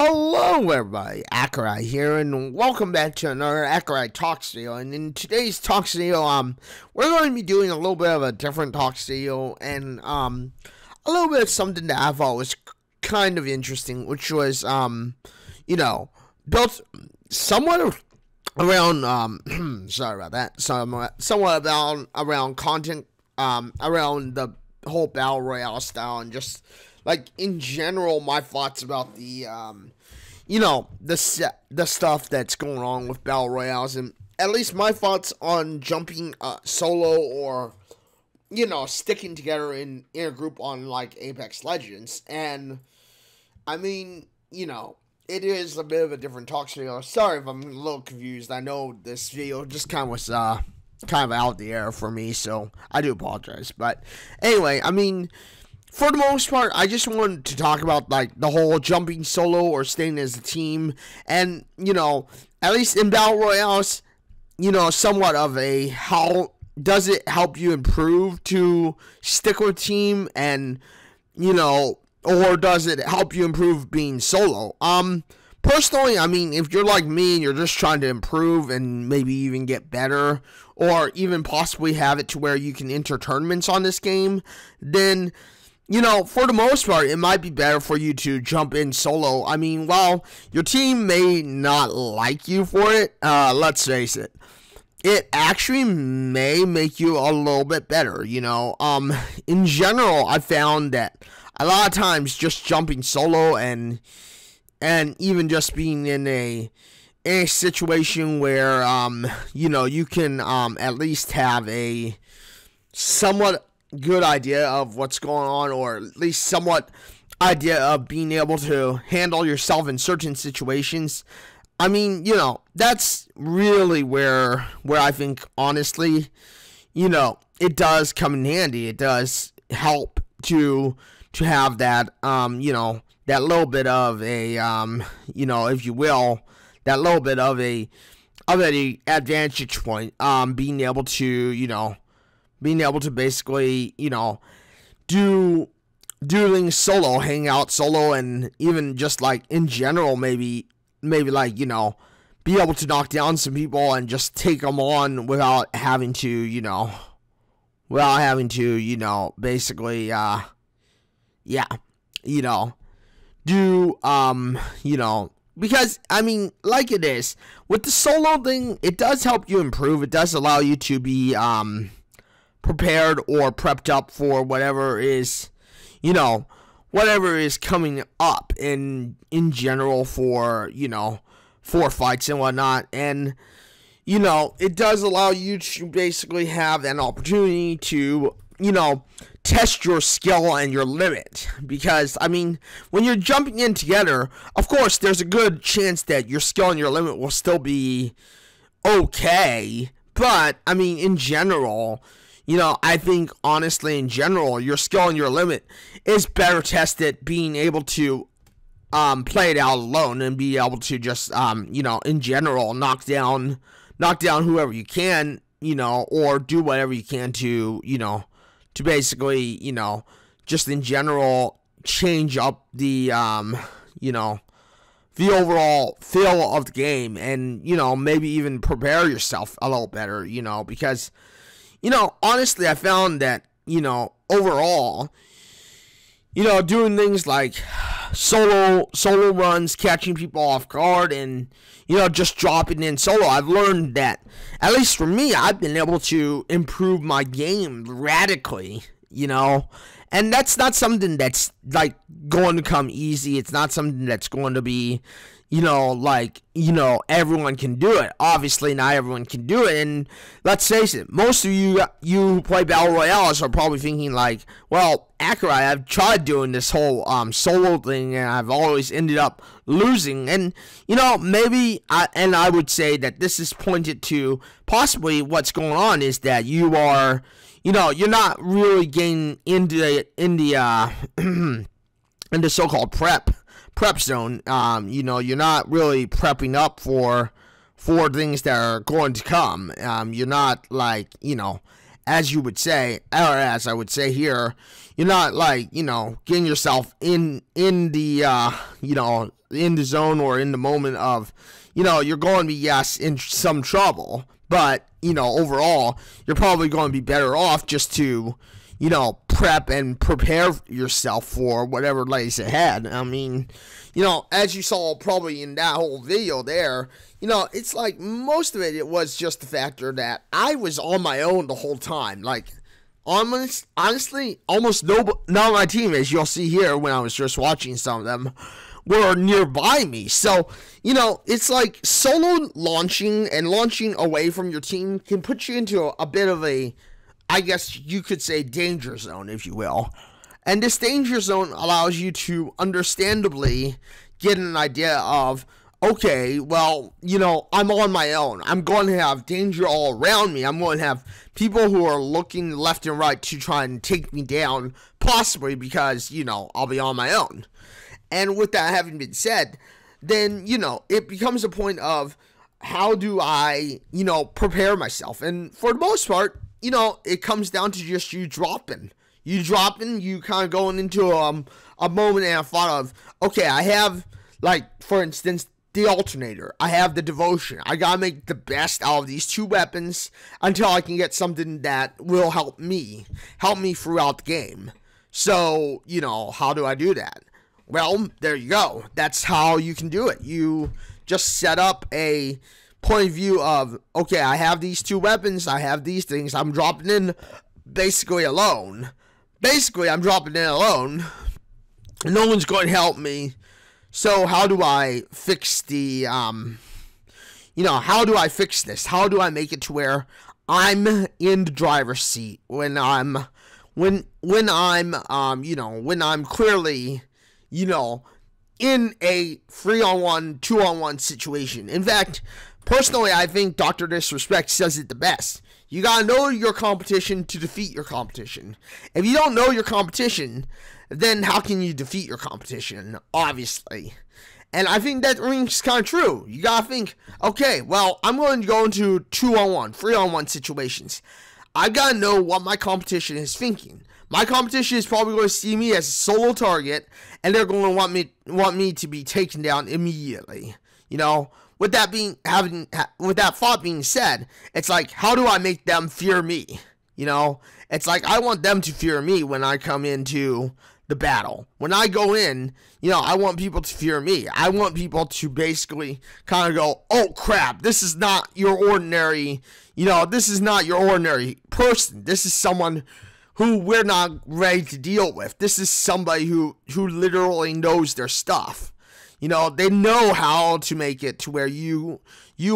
Hello everybody, Accuray here, and welcome back to another AccuyeTalks video. And in today's Talks video, we're going to be doing a little bit of a different Talks video, and a little bit of something that I thought was kind of interesting, which was, built somewhat around, sorry about that, somewhat about around content, around the whole Battle Royale style, and just like in general, my thoughts about the the stuff that's going on with Battle Royales, and at least my thoughts on jumping solo or sticking together in a group on like Apex Legends. And I mean, it is a bit of a different talk video. Sorry if I'm a little confused. I know this video just kind of was kind of out the air for me, so I do apologize. But anyway, I mean, for the most part, I just wanted to talk about like the whole jumping solo or staying as a team, and at least in Battle Royales, somewhat of a how does it help you improve to stick with a team, and or does it help you improve being solo? Personally, I mean, if you're like me and you're just trying to improve and maybe even get better, or even possibly have it to where you can enter tournaments on this game, then for the most part, it might be better for you to jump in solo. I mean, while your team may not like you for it, let's face it, it actually may make you a little bit better, In general, I found that a lot of times just jumping solo and even just being in a situation where, you can at least have a somewhat good idea of what's going on, or at least somewhat idea of being able to handle yourself in certain situations. I mean, that's really where I think, honestly, it does come in handy. It does help to have that, that little bit of a, if you will, that little bit of an advantage point, being able to basically, do things solo, hang out solo, and even just like in general, maybe like, be able to knock down some people and just take them on without having to, basically, because, I mean, like it is, with the solo thing, it does help you improve. It does allow you to be, prepared or prepped up for whatever is coming up in general for fights and whatnot. And it does allow you to basically have an opportunity to test your skill and your limit, because I mean, when you're jumping in together, of course there's a good chance that your skill and your limit will still be okay, but I mean, in general, I think, honestly, in general, your skill and your limit is better tested being able to play it out alone and be able to just, in general, knock down whoever you can, or do whatever you can to, to basically, just in general change up the, the overall feel of the game, and, maybe even prepare yourself a little better, because honestly, I found that, overall, doing things like solo runs, catching people off guard, and, just dropping in solo, I've learned that, at least for me, I've been able to improve my game radically, and that's not something that's, like, going to come easy. It's not something that's going to be, everyone can do it. Obviously, not everyone can do it, and let's face it, most of you who play Battle Royales are probably thinking like, well, Accuray, I've tried doing this whole solo thing, and I've always ended up losing, and, maybe, I would say that this is pointed to possibly what's going on is that you are, you're not really getting into the so-called prep zone. You're not really prepping up for things that are going to come. You're not, like, as you would say, or as I would say here, you're not like, getting yourself in the, in the zone or in the moment of, you're going to be, yes, in some trouble, but, overall, you're probably going to be better off just to, prep and prepare yourself for whatever lays ahead. I mean, as you saw probably in that whole video there, it's like most of it was just the factor that I was on my own the whole time. Like, honestly, almost none of my teammates, you'll see here when I was just watching some of them, were nearby me. So, it's like solo launching and launching away from your team can put you into a bit of a, I guess you could say, danger zone, if you will. And this danger zone allows you to understandably get an idea of, okay, well, I'm on my own. I'm going to have danger all around me. I'm going to have people who are looking left and right to try and take me down, possibly because, I'll be on my own. And with that having been said, then, it becomes a point of how do I, prepare myself. And for the most part, it comes down to just you dropping. You kind of going into a moment and a thought of, okay, I have, like, for instance, the alternator. I have the devotion. I gotta make the best out of these two weapons until I can get something that will help me throughout the game. So, how do I do that? Well, there you go. That's how you can do it. You just set up a point of view of, okay, I have these two weapons, I have these things, I'm dropping in basically alone. I'm dropping in alone. No one's going to help me. So how do I fix the, how do I fix this? How do I make it to where I'm in the driver's seat when I'm clearly, in a 3-on-1, 2-on-1 situation. In fact, personally, I think Dr. Disrespect says it the best. You gotta know your competition to defeat your competition. If you don't know your competition, then how can you defeat your competition? Obviously. And I think that rings kind of true. You gotta think, okay, well, I'm going to go into 2-on-1, 3-on-1 situations. I gotta know what my competition is thinking. My competition is probably going to see me as a solo target, and they're going to want me to be taken down immediately. With that thought being said, it's like, how do I make them fear me? It's like I want them to fear me when I come into the battle. When I go in, I want people to fear me. I want people to basically kind of go, oh crap, this is not your ordinary, this is not your ordinary person. This is someone who we're not ready to deal with. This is somebody who literally knows their stuff. They know how to make it to where you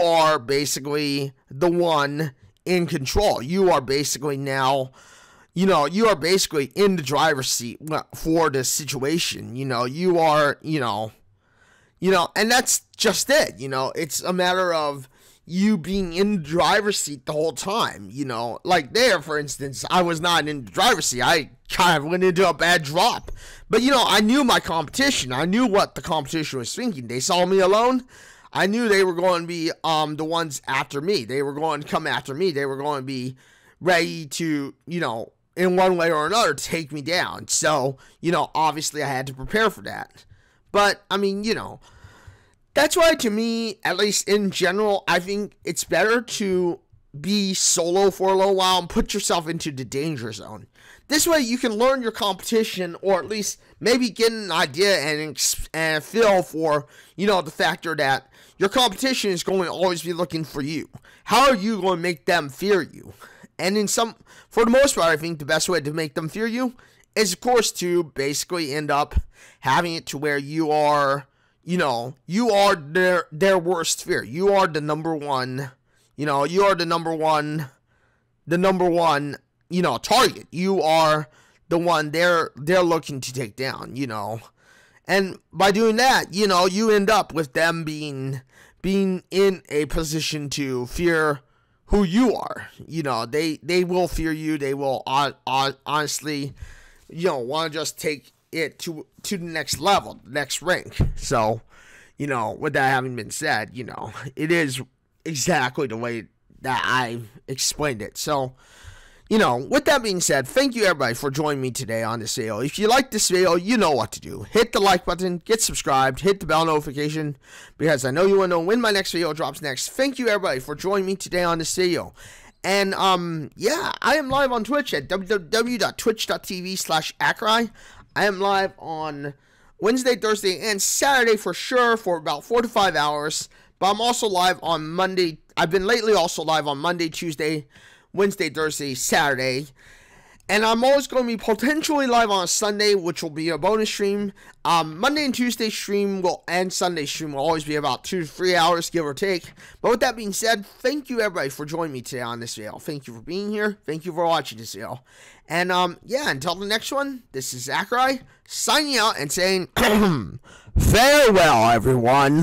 are basically the one in control. You are basically now, you are basically in the driver's seat for this situation. You are, and that's just it. It's a matter of you being in the driver's seat the whole time. Like there, for instance, I was not in the driver's seat. I kind of went into a bad drop. But, I knew my competition. I knew what the competition was thinking. They saw me alone. I knew they were going to be the ones after me. They were going to come after me. They were going to be ready to, in one way or another, take me down. So, obviously I had to prepare for that. But, I mean, that's why, to me, at least in general, I think it's better to be solo for a little while and put yourself into the danger zone. This way you can learn your competition, or at least maybe get an idea and feel for, the factor that your competition is going to always be looking for you. How are you going to make them fear you? And for the most part, I think the best way to make them fear you is, of course, to basically end up having it to where you are, you are their worst fear. You are the number one, you are the number one, target. You are the one they're looking to take down, And by doing that, you end up with them being in a position to fear who you are. They will fear you. They will honestly, want to just take it to the next level, the next rank. So, with that having been said, it is exactly the way that I explained it. So, With that being said, thank you everybody for joining me today on this video. If you like this video, you know what to do. Hit the like button, get subscribed, hit the bell notification, because I know you want to know when my next video drops next. Thank you everybody for joining me today on this video. And, yeah, I am live on Twitch at www.twitch.tv/Accuray. I am live on Wednesday, Thursday, and Saturday for sure for about 4 to 5 hours. But I'm also live on Monday. I've been lately also live on Monday, Tuesday, Wednesday, Thursday, Saturday. And I'm always going to be potentially live on a Sunday, which will be a bonus stream. Monday and Tuesday stream and Sunday stream will always be about 2 to 3 hours, give or take. But with that being said, thank you everybody for joining me today on this video. Thank you for being here. Thank you for watching this video. And yeah, until the next one, this is Accuray signing out and saying farewell, everyone.